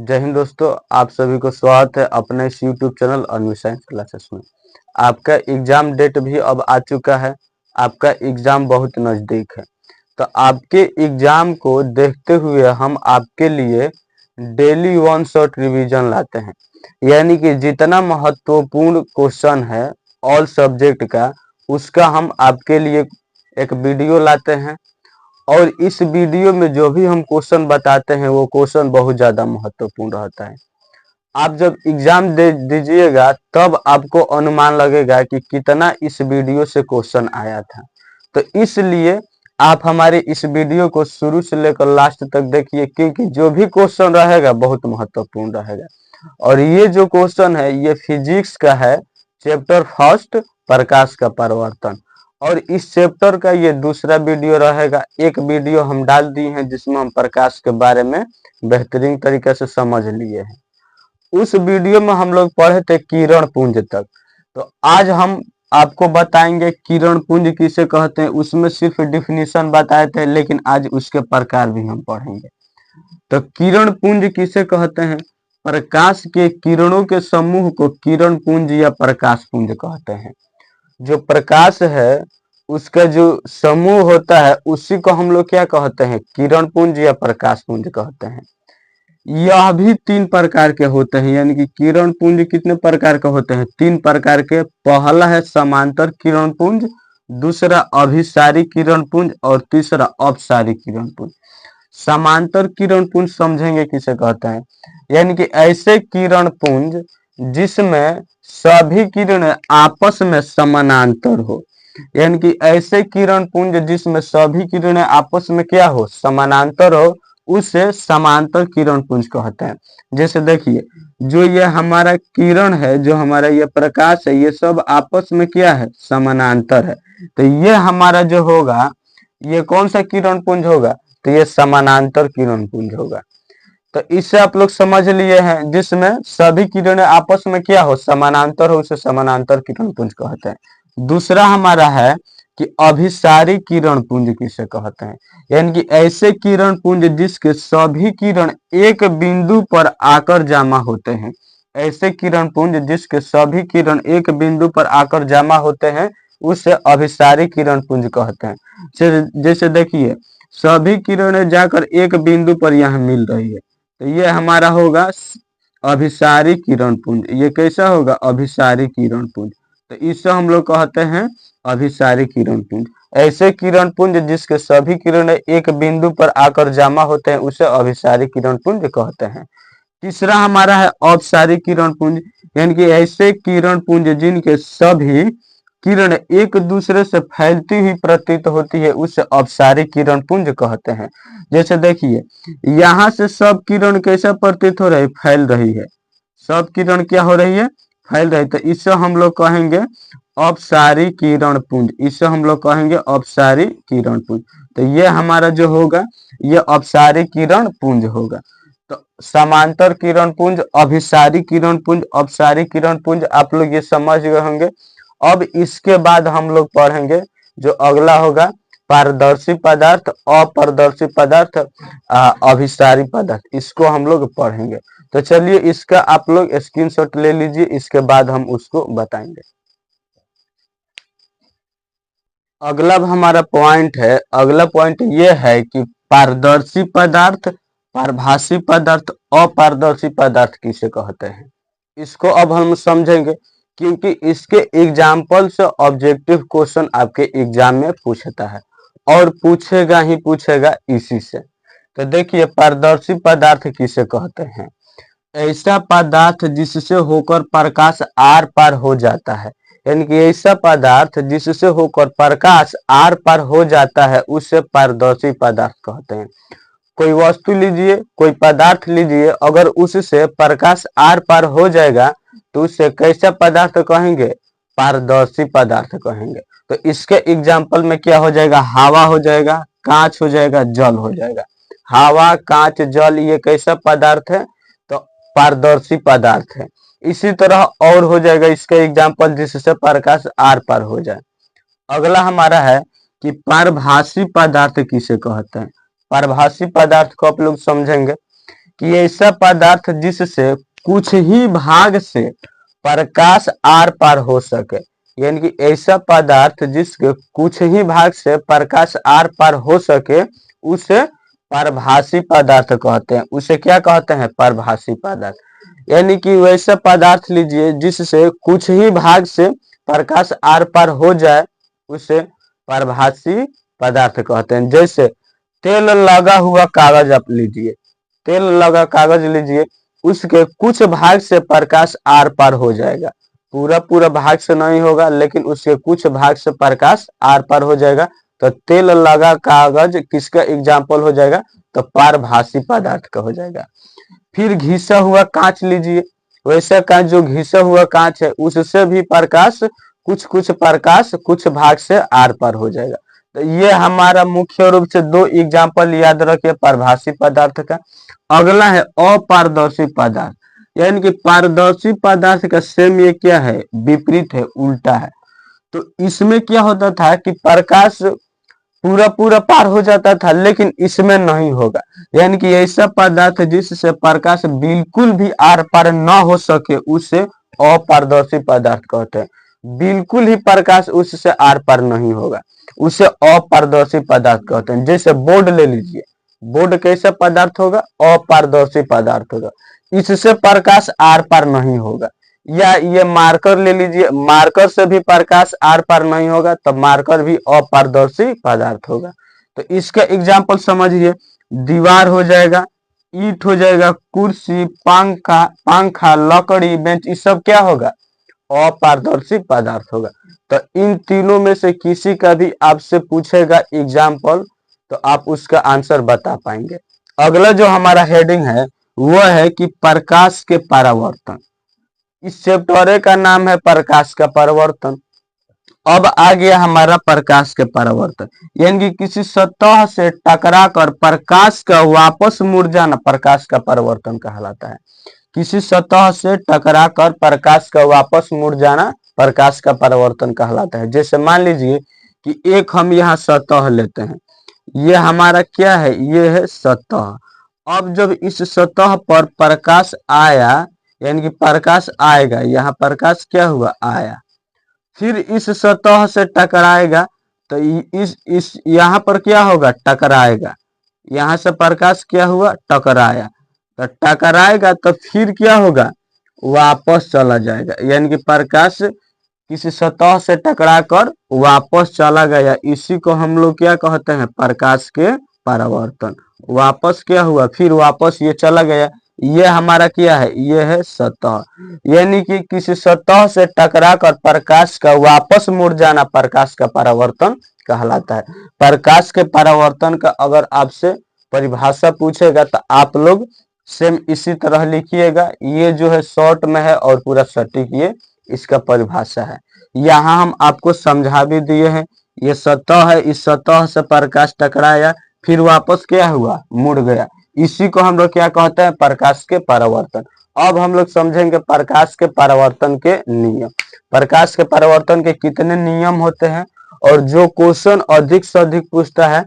जय हिंद दोस्तों, आप सभी को स्वागत है अपने इस YouTube channel Anvi science classes में। आपका एग्जाम डेट भी अब आ चुका है। आपका एग्जाम बहुत नज़दीक है, तो आपके एग्जाम को देखते हुए हम आपके लिए डेली वन शॉट रिवीजन लाते हैं। यानी कि जितना महत्वपूर्ण क्वेश्चन है ऑल सब्जेक्ट का, उसका हम आपके लिए एक वीडियो लाते हैं। और इस वीडियो में जो भी हम क्वेश्चन बताते हैं वो क्वेश्चन बहुत ज़्यादा महत्वपूर्ण रहता है। आप जब एग्जाम दे दीजिएगा तब आपको अनुमान लगेगा कि कितना इस वीडियो से क्वेश्चन आया था। तो इसलिए आप हमारे इस वीडियो को शुरू से लेकर लास्ट तक देखिए, क्योंकि जो भी क्वेश्चन रहेगा बहुत महत्वपूर्ण रहेगा। और ये जो क्वेश्चन है ये फिजिक्स का है, चैप्टर फर्स्ट प्रकाश का परिवर्तन। और इस चैप्टर का ये दूसरा वीडियो रहेगा। एक वीडियो हम डाल दिए हैं जिसमें हम प्रकाश के बारे में बेहतरीन तरीके से समझ लिए हैं। उस वीडियो में हम लोग पढ़े थे किरण पुंज तक। तो आज हम आपको बताएंगे किरण पुंज किसे कहते हैं। उसमें सिर्फ डिफिनीशन बताए थे, लेकिन आज उसके प्रकार भी हम पढ़ेंगे। तो किरण पुंज किसे कहते हैं? प्रकाश के किरणों के समूह को किरण पुंज या प्रकाश पुंज कहते हैं। जो प्रकाश है उसका जो समूह होता है उसी को हम लोग क्या कहते हैं? किरण पुंज या प्रकाश पुंज कहते हैं। यह भी तीन प्रकार के होते हैं, यानी कि किरण पुंज कितने प्रकार के होते हैं? तीन प्रकार के। पहला है समांतर किरण पुंज, दूसरा अभिसारी किरण पुंज और तीसरा अपसारी किरण पुंज। समांतर किरण पुंज समझेंगे किसे कहते हैं? यानी कि ऐसे किरण पुंज जिसमें सभी किरण आपस में समानांतर हो। यानी कि ऐसे किरण पुंज जिसमें सभी किरणें आपस में क्या हो? समानांतर हो, उसे समांतर किरण पुंज कहते हैं। जैसे देखिए, जो ये हमारा किरण है, जो हमारा ये प्रकाश है, ये सब आपस में क्या है? समानांतर है। तो ये हमारा जो होगा, ये कौन सा किरण पुंज होगा? तो ये समानांतर किरण पुंज होगा। तो इससे आप लोग समझ लिए हैं, जिसमें सभी किरणें आपस में क्या हो? समानांतर हो, उसे समानांतर किरण पुंज कहते हैं। दूसरा हमारा है कि अभिसारी किरण पुंज किसे कहते हैं? यानी कि ऐसे किरण पुंज जिसके सभी किरण एक बिंदु पर आकर जमा होते हैं। ऐसे किरण पुंज जिसके सभी किरण एक बिंदु पर आकर जमा होते हैं, उसे अभिसारी किरण पुंज कहते हैं। जैसे देखिए, सभी किरणें जाकर एक बिंदु पर यहाँ मिल रही है, तो ये हमारा होगा अभिसारी किरण पुंज। ये कैसा होगा? अभिसारी किरण पुंज। तो इसे हम लोग कहते हैं अभिसारी किरण पुंज। ऐसे किरण पुंज जिसके सभी किरणें एक बिंदु पर आकर जमा होते हैं, उसे अभिसारी किरण पुंज कहते हैं। तीसरा हमारा है अपसारी किरण पुंज। यानी कि ऐसे किरण पुंज जिनके सभी किरण एक दूसरे से फैलती हुई प्रतीत होती है, उसे अपसारी किरण पुंज कहते हैं। जैसे देखिए, यहाँ से सब किरण कैसा प्रतीत हो रही है? फैल रही है। सब किरण क्या हो रही है? फैल रही है। तो इसे हम लोग कहेंगे अपसारी किरण पुंज। इसे हम लोग कहेंगे अपसारी किरण पुंज। तो ये हमारा जो होगा, ये अपसारी किरण पुंज होगा। तो समांतर किरण पुंज, अभिसारी किरण पुंज, अपसारी किरण पुंज, आप लोग ये समझ गए होंगे। अब इसके बाद हम लोग पढ़ेंगे जो अगला होगा, पारदर्शी पदार्थ, अपारदर्शी पदार्थ, अभिसारी पदार्थ। इसको हम लोग पढ़ेंगे। तो चलिए इसका आप लोग स्क्रीनशॉट ले लीजिए, इसके बाद हम उसको बताएंगे। अगला हमारा पॉइंट है, अगला पॉइंट ये है कि पारदर्शी पदार्थ, पारभासी पदार्थ, अपारदर्शी पदार्थ किसे कहते हैं। इसको अब हम समझेंगे, क्योंकि इसके एग्जाम्पल से ऑब्जेक्टिव क्वेश्चन आपके एग्जाम में पूछता है और पूछेगा ही पूछेगा इसी से। तो देखिए, पारदर्शी पदार्थ किसे कहते हैं? ऐसा पदार्थ जिससे होकर प्रकाश आर पार हो जाता है। यानी कि ऐसा पदार्थ जिससे होकर प्रकाश आर पार हो जाता है, उसे पारदर्शी पदार्थ कहते हैं। कोई वस्तु लीजिए, कोई पदार्थ लीजिए, अगर उससे प्रकाश आर पार हो जाएगा तो उसे कैसा पदार्थ कहेंगे? पारदर्शी पदार्थ कहेंगे। तो इसके एग्जाम्पल में क्या हो जाएगा? हवा हो जाएगा, कांच हो जाएगा, जल हो जाएगा। हवा, कांच, जल, ये कैसा पदार्थ है? तो पारदर्शी पदार्थ है। इसी तरह और हो जाएगा इसका एग्जाम्पल जिससे प्रकाश आर पार हो जाए। अगला हमारा है कि पारभासी पदार्थ किसे कहते हैं। पारभासी पदार्थ को आप लोग समझेंगे कि ऐसा पदार्थ जिससे कुछ ही भाग से प्रकाश आर पार हो सके, यानी कि ऐसा पदार्थ जिसके कुछ ही भाग से प्रकाश आर पार हो सके उसे परभाषी पदार्थ कहते हैं। उसे क्या कहते हैं? परभाषी पदार्थ। यानी कि वैसा पदार्थ लीजिए जिससे कुछ ही भाग से प्रकाश आर पार हो जाए, उसे परभाषी पदार्थ कहते हैं। जैसे तेल लगा हुआ कागज आप लीजिए, तेल लगा कागज लीजिए, उसके कुछ भाग से प्रकाश आर पार हो जाएगा, पूरा पूरा भाग से नहीं होगा लेकिन उसके कुछ भाग से प्रकाश आर पार हो जाएगा, तो तेल लगा कागज किसका एग्जाम्पल हो जाएगा? तो पारभाषी पदार्थ का हो जाएगा। फिर घिसा हुआ कांच लीजिए, वैसा कांच जो घिसा हुआ कांच है उससे भी प्रकाश कुछ प्रकाश कुछ भाग से आर पार हो जाएगा। तो ये हमारा मुख्य रूप से दो एग्जाम्पल याद रखिए पारभाषी पदार्थ का। अगला है अपारदर्शी पदार्थ, यानी कि पारदर्शी पदार्थ का सेम ये क्या है? विपरीत है, उल्टा है। तो इसमें क्या होता था कि प्रकाश पूरा पूरा पार हो जाता था, लेकिन इसमें नहीं होगा। यानी कि ऐसा पदार्थ जिससे प्रकाश बिल्कुल भी आर पार न हो सके उसे अपारदर्शी पदार्थ कहते हैं। बिल्कुल ही प्रकाश उससे आर पार नहीं होगा, उसे अपारदर्शी पदार्थ कहते हैं। जैसे बोर्ड ले लीजिए, बोर्ड कैसा पदार्थ होगा? अपारदर्शी पदार्थ होगा, इससे प्रकाश आर पार नहीं होगा। या ये मार्कर ले लीजिए, मार्कर से भी प्रकाश आर पार नहीं होगा, तो मार्कर भी अपारदर्शी पदार्थ होगा। तो इसका एग्जाम्पल समझिए, दीवार हो जाएगा, ईंट हो जाएगा, कुर्सी, पंखा, लकड़ी, बेंच, ये सब क्या होगा? अपारदर्शी पदार्थ होगा। तो इन तीनों में से किसी का भी आपसे पूछेगा एग्जाम्पल, तो आप उसका आंसर बता पाएंगे। अगला जो हमारा हेडिंग है वो है कि प्रकाश के परावर्तन। इस चैप्टर का नाम है प्रकाश का परावर्तन। अब आ गया हमारा प्रकाश के परावर्तन, यानी कि किसी सतह से टकराकर प्रकाश का वापस मुड़ जाना प्रकाश का परावर्तन कहलाता है। किसी सतह से टकराकर प्रकाश का वापस मुड़ जाना प्रकाश का परावर्तन कहलाता है। जैसे मान लीजिए कि एक हम यहाँ सतह लेते हैं, ये हमारा क्या है? ये है सतह। अब जब इस सतह पर प्रकाश आया, यानी कि प्रकाश आएगा, यहाँ प्रकाश क्या हुआ? आया, फिर इस सतह से टकराएगा, तो इस यहाँ पर क्या होगा? टकराएगा, यहाँ से प्रकाश क्या हुआ? टकराया, तो टकराएगा तो फिर क्या होगा? वापस चला जाएगा, यानी कि प्रकाश किसी सतह से टकराकर वापस चला गया, इसी को हम लोग क्या कहते हैं? प्रकाश के परावर्तन। वापस क्या हुआ? फिर वापस ये चला गया, ये हमारा क्या है? ये है सतह। यानी कि किसी सतह से टकराकर प्रकाश का वापस मुड़ जाना प्रकाश का परावर्तन कहलाता है। प्रकाश के परावर्तन का अगर आपसे परिभाषा पूछेगा तो आप लोग सेम इसी तरह लिखिएगा। ये जो है शॉर्ट में है और पूरा सटीक ये इसका परिभाषा है। यहाँ हम आपको समझा भी दिए हैं। ये सतह है, इस सतह से प्रकाश टकराया, फिर वापस क्या हुआ? मुड़ गया, इसी को हम लोग क्या कहते हैं? प्रकाश के परावर्तन। अब हम लोग समझेंगे प्रकाश के परावर्तन के नियम। प्रकाश के परावर्तन के कितने नियम होते हैं, और जो क्वेश्चन अधिक से अधिक पूछता है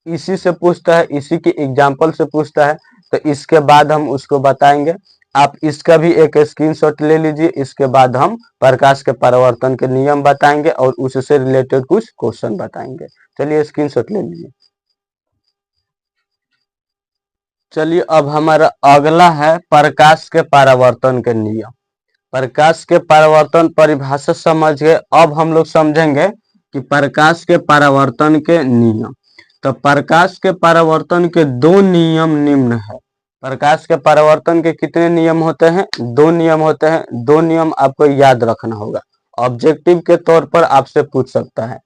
इसी से पूछता है, इसी के एग्जाम्पल से पूछता है, तो इसके बाद हम उसको बताएंगे। आप इसका भी एक स्क्रीनशॉट ले लीजिए, इसके बाद हम प्रकाश के परावर्तन के नियम बताएंगे और उससे रिलेटेड कुछ क्वेश्चन बताएंगे। चलिए स्क्रीनशॉट ले लीजिए। चलिए अब हमारा अगला है प्रकाश के परावर्तन के नियम। प्रकाश के परावर्तन परिभाषा समझ गए, अब हम लोग समझेंगे कि प्रकाश के परावर्तन के नियम। तो प्रकाश के परावर्तन के दो नियम निम्न है। प्रकाश के परावर्तन के कितने नियम होते हैं? दो नियम होते हैं। दो नियम आपको याद रखना होगा, ऑब्जेक्टिव के तौर पर आपसे पूछ सकता है।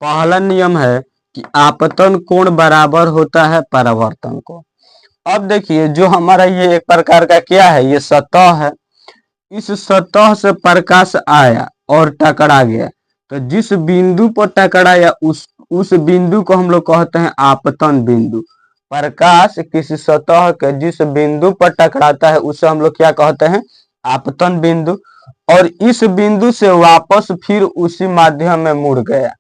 पहला नियम है कि आपतन कोण बराबर होता है परावर्तन को। अब देखिए जो हमारा ये एक प्रकार का क्या है? ये सतह है, इस सतह से प्रकाश आया और टकरा गया, तो जिस बिंदु पर टकराया उस बिंदु को हम लोग कहते हैं आपतन बिंदु। प्रकाश किसी सतह के जिस बिंदु पर टकराता है उसे हम लोग क्या कहते हैं? आपतन बिंदु। और इस बिंदु से वापस फिर उसी माध्यम में मुड़ गया,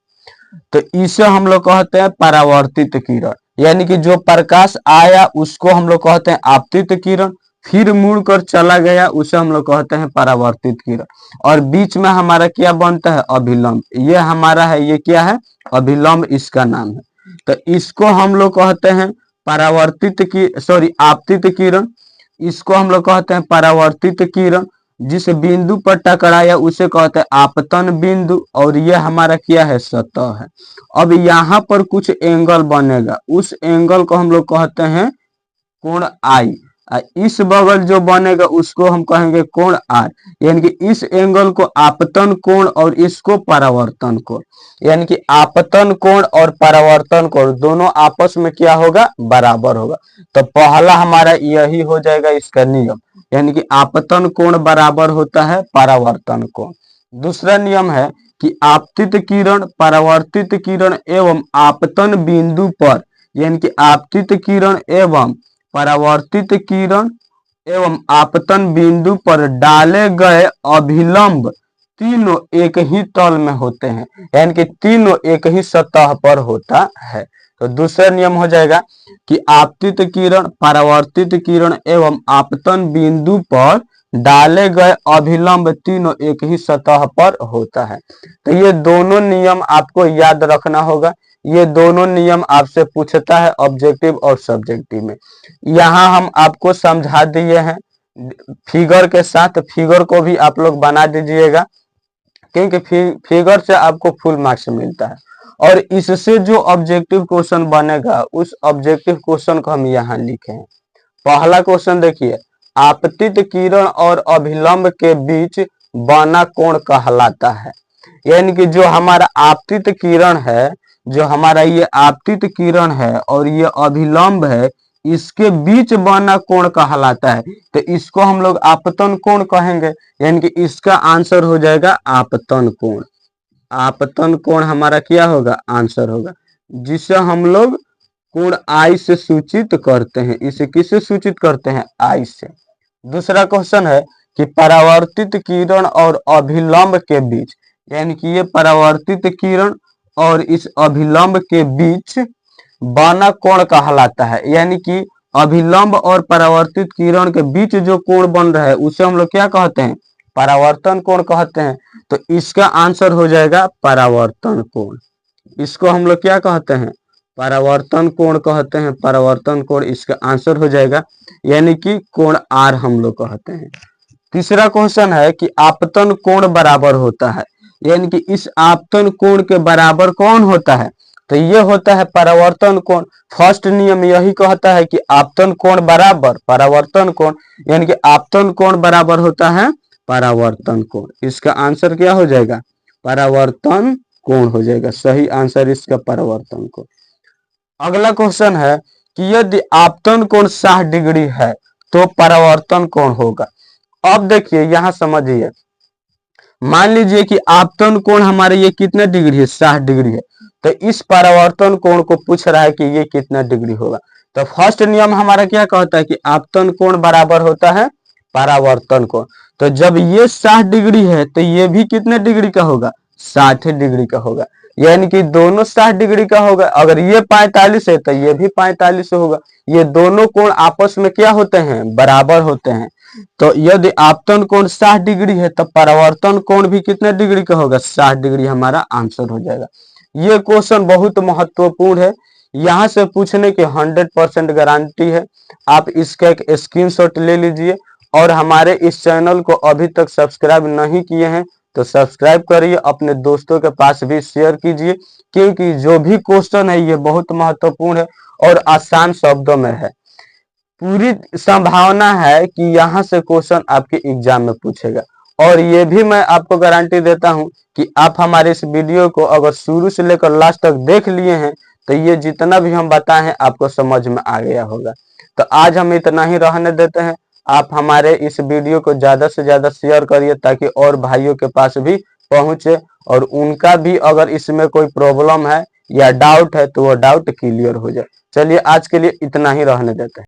तो इसे हम लोग कहते हैं परावर्तित किरण। यानी कि जो प्रकाश आया उसको हम लोग कहते हैं आपतित किरण, फिर मुड़कर चला गया उसे हम लोग कहते हैं परावर्तित किरण, और बीच में हमारा क्या बनता है, अभिलंब। ये हमारा है, ये क्या है, अभिलंब इसका नाम है। तो इसको हम लोग कहते हैं परावर्तित की सॉरी आपतित किरण, इसको हम लोग कहते हैं परावर्तित किरण। जिस बिंदु पर टकराया उसे कहते हैं आपतन बिंदु, और यह हमारा क्या है, सतह है। अब यहाँ पर कुछ एंगल बनेगा, उस एंगल को हम लोग कहते हैं कोण आई। इस बगल जो बनेगा उसको हम कहेंगे कोण आर, यानी कि इस एंगल को आपतन कोण और इसको परावर्तन कोण, यानी कि आपतन कोण और परावर्तन कोण दोनों आपस में क्या होगा, बराबर होगा। तो पहला हमारा यही हो जाएगा इसका नियम, यानी कि आपतन कोण बराबर होता है परावर्तन कोण। दूसरा नियम है कि आपतित किरण, परावर्तित किरण एवं आपतन बिंदु पर, यानी कि आपतित किरण एवं परावर्तित किरण एवं आपतन बिंदु पर डाले गए अभिलंब तीनों एक ही तल में होते हैं, यानी कि तीनों एक ही सतह पर होता है। तो दूसरा नियम हो जाएगा कि आपतित किरण, परावर्तित किरण एवं आपतन बिंदु पर डाले गए अभिलंब तीनों एक ही सतह पर होता है। तो ये दोनों नियम आपको याद रखना होगा। ये दोनों नियम आपसे पूछता है ऑब्जेक्टिव और सब्जेक्टिव में। यहाँ हम आपको समझा दिए हैं फिगर के साथ, फिगर को भी आप लोग बना दीजिएगा, क्योंकि फिगर से आपको फुल मार्क्स मिलता है। और इससे जो ऑब्जेक्टिव क्वेश्चन बनेगा उस ऑब्जेक्टिव क्वेश्चन को हम यहाँ लिखे हैं। पहला क्वेश्चन देखिए, आपतित किरण और अभिलंब के बीच बना कोण कहलाता है। यानी कि जो हमारा आपतित किरण है, जो हमारा ये आपतित किरण है और ये अभिलंब है, इसके बीच बना कोण कहलाता है। तो इसको हम लोग आपतन कोण कहेंगे, यानी कि इसका आंसर हो जाएगा आपतन कोण। आपतन कोण हमारा क्या होगा, आंसर होगा, जिसे हम लोग कोण आई से सूचित करते हैं। इसे किससे सूचित करते हैं, आई से। दूसरा क्वेश्चन है कि परावर्तित किरण और अभिलंब के बीच, यानी कि ये परावर्तित किरण और इस अभिलंब के बीच बना कोण कहलाता है। यानी कि अभिलंब और परावर्तित किरण के बीच जो कोण बन रहा है उसे हम लोग क्या कहते हैं, परावर्तन कोण कहते हैं। तो इसका आंसर हो जाएगा परावर्तन कोण। इसको हम लोग क्या कहते हैं, परावर्तन कोण कहते हैं। परावर्तन कोण इसका आंसर हो जाएगा, यानी कि कोण आर हम लोग कहते हैं। तीसरा क्वेश्चन है कि आपतन कोण बराबर होता है, यानी कि इस आपतन कोण के बराबर कौन होता है, तो ये होता है परावर्तन कोण। फर्स्ट नियम यही कहता है कि आपतन कोण बराबर परावर्तन कोण, यानी कि आपतन कोण बराबर होता है परावर्तन कोण। इसका आंसर क्या हो जाएगा, परावर्तन कोण हो जाएगा। सही आंसर इसका परावर्तन कोण। अगला क्वेश्चन है कि यदि आपतन कोण 60 डिग्री है तो परावर्तन कोण होगा। अब देखिए यहाँ समझिए, मान लीजिए कि आपतन कोण हमारे ये कितना डिग्री है, 60 डिग्री है। तो इस परावर्तन कोण को पूछ रहा है कि ये कितना डिग्री होगा। तो फर्स्ट नियम हमारा क्या कहता है कि आपतन कोण बराबर होता है परावर्तन कोण। तो जब ये 60 डिग्री है तो ये भी कितने डिग्री का होगा, 60 डिग्री का होगा। यानी कि दोनों 60 डिग्री का होगा। अगर ये 45 है तो ये भी 45 होगा। ये दोनों कोण आपस में क्या होते हैं, बराबर होते हैं। तो यदि आपतन कोण 60 डिग्री है तो परावर्तन कोण भी कितने डिग्री का होगा, 60 डिग्री हमारा आंसर हो जाएगा। ये क्वेश्चन बहुत महत्वपूर्ण है, यहाँ से पूछने की 100% गारंटी है। आप इसका एक स्क्रीनशॉट ले लीजिए, और हमारे इस चैनल को अभी तक सब्सक्राइब नहीं किए हैं तो सब्सक्राइब करिए, अपने दोस्तों के पास भी शेयर कीजिए, क्योंकि जो भी क्वेश्चन है ये बहुत महत्वपूर्ण है और आसान शब्दों में है। पूरी संभावना है कि यहाँ से क्वेश्चन आपके एग्जाम में पूछेगा। और ये भी मैं आपको गारंटी देता हूँ कि आप हमारे इस वीडियो को अगर शुरू से लेकर लास्ट तक देख लिए हैं तो ये जितना भी हम बताए हैं आपको समझ में आ गया होगा। तो आज हम इतना ही रहने देते हैं। आप हमारे इस वीडियो को ज्यादा से ज्यादा शेयर करिए ताकि और भाइयों के पास भी पहुंचे, और उनका भी अगर इसमें कोई प्रॉब्लम है या डाउट है तो वो डाउट क्लियर हो जाए। चलिए आज के लिए इतना ही रहने देते हैं।